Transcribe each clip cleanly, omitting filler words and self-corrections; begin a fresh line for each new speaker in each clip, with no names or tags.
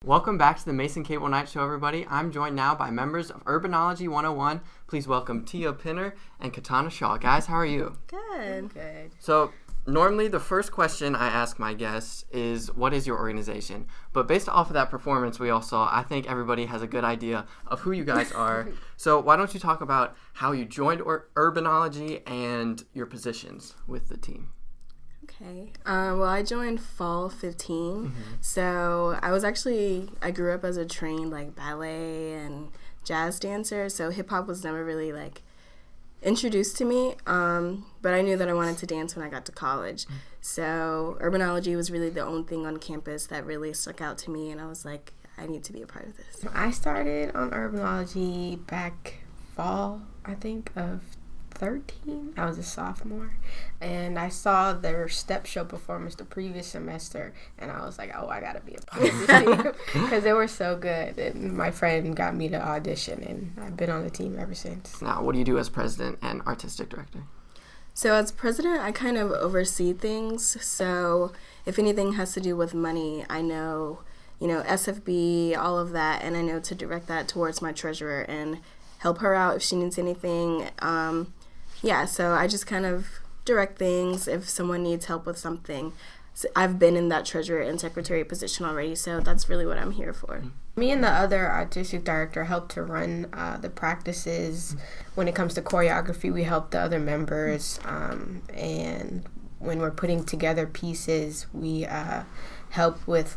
Welcome back to the Mason Cable Night Show, everybody. I'm joined now by members of Urbanknowlogy 101. Please welcome Tia Pinner and Katana Shaw. Guys, how are you?
Good.
Good.
So, normally the first question I ask my guests is, what is your organization? But based off of that performance we all saw, I think everybody has a good idea of who you guys are. So why don't you talk about how you joined Urbanknowlogy and your positions with the team?
Okay. Well, I joined fall 15. So I grew up as a trained ballet and jazz dancer. So hip hop was never really introduced to me. But I knew that I wanted to dance when I got to college. So Urbanknowlogy was really the only thing on campus that really stuck out to me. And I was like, I need to be a part of this.
I started on Urbanknowlogy back fall, I think, of 13. I was a sophomore, and I saw their step show performance the previous semester, and I was like, oh, I gotta be a part of this team because they were so good. And my friend got me to audition, and I've been on the team ever since.
Now, what do you do as president and artistic director?
So as president, I kind of oversee things. So if anything has to do with money, I know, SFB, all of that, and I know to direct that towards my treasurer and help her out if she needs anything. So I just kind of direct things if someone needs help with something. So I've been in that treasurer and secretary position already, so that's really what I'm here for.
Me and the other artistic director help to run the practices. When it comes to choreography, we help the other members. And when we're putting together pieces, we help with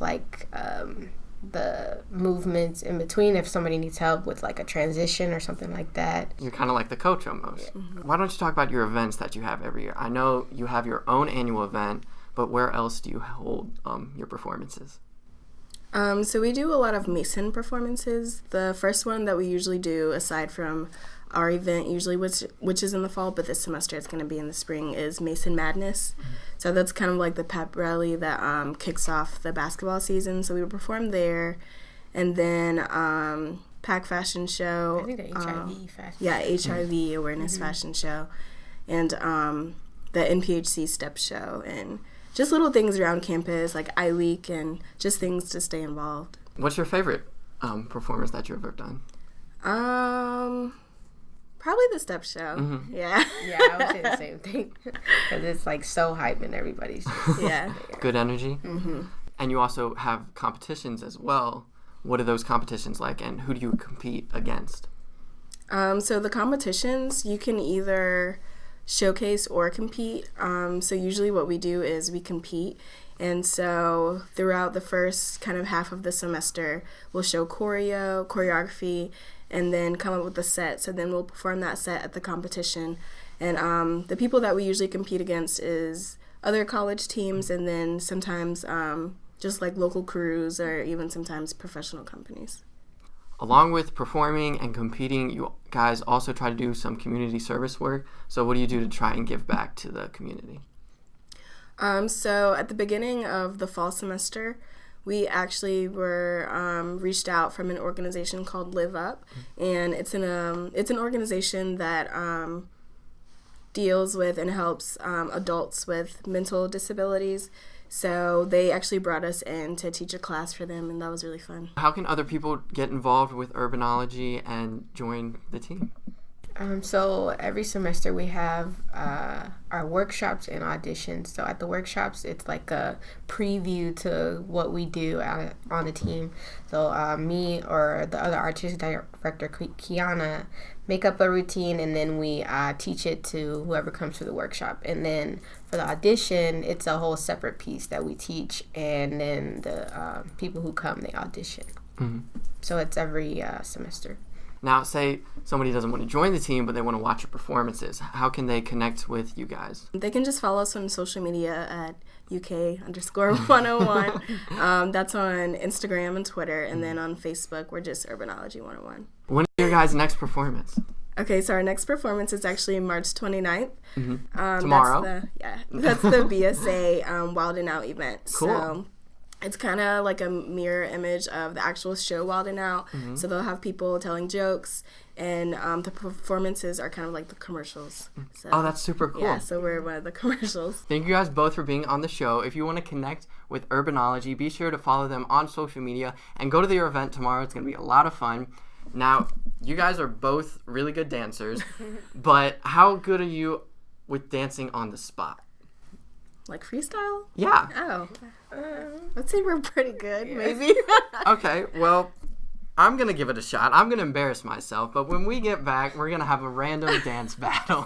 the movements in between if somebody needs help with a transition or something like that.
You're kind of like the coach almost. Yeah. Why don't you talk about your events that you have every year? I know you have your own annual event, but where else do you hold your performances?
So we do a lot of Mason performances. The first one that we usually do, aside from our event usually, which is in the fall, but this semester it's going to be in the spring, is Mason Madness. So that's kind of like the pep rally that kicks off the basketball season. So we would perform there. And then Pack Fashion Show.
I think the HIV fashion.
Yeah, HIV awareness fashion show. And the NPHC step show. And just little things around campus like iWeek and just things to stay involved.
What's your favorite performance that you've ever done?
Probably the step show. Yeah.
Yeah, I would say the same thing because it's so hype and everybody's just
yeah.
Good energy. And you also have competitions as well. What are those competitions like, and who do you compete against?
So the competitions, you can either showcase or compete. So usually what we do is we compete. And so throughout the first kind of half of the semester, we'll show choreography, and then come up with a set. So then we'll perform that set at the competition. And the people that we usually compete against is other college teams, and then sometimes just local crews, or even sometimes professional companies.
Along with performing and competing, you guys also try to do some community service work. So what do you do to try and give back to the community?
So at the beginning of the fall semester, we actually were reached out from an organization called Live Up, and it's an organization that deals with and helps adults with mental disabilities. So they actually brought us in to teach a class for them, and that was really fun.
How can other people get involved with Urbanknowlogy and join the team?
So every semester we have our workshops and auditions. So at the workshops, it's like a preview to what we do on the team. So me or the other artistic director, Katana, make up a routine, and then we teach it to whoever comes to the workshop. And then for the audition, it's a whole separate piece that we teach, and then the people who come, they audition. So it's every semester.
Now, say somebody doesn't want to join the team, but they want to watch your performances. How can they connect with you guys?
They can just follow us on social media at UK_101. That's on Instagram and Twitter. And then on Facebook, we're just Urbanknowlogy 101.
When is your guys' next performance?
Okay, so our next performance is actually March 29th.
Tomorrow?
That's the BSA Wildin Out event.
Cool.
So it's kind of like a mirror image of the actual show Wildin Out. So they'll have people telling jokes, and the performances are kind of like the commercials. So,
Oh, that's super cool.
yeah, so we're one of the commercials.
Thank you guys both for being on the show. If you want to connect with Urbanknowlogy, be sure to follow them on social media and go to their event tomorrow. It's going to be a lot of fun. Now, you guys are both really good dancers, but how good are you with dancing on the spot?
Like freestyle?
Yeah.
Oh. I'd say we're pretty good, maybe.
Okay, well, I'm going to give it a shot. I'm going to embarrass myself, but when we get back, we're going to have a random dance battle.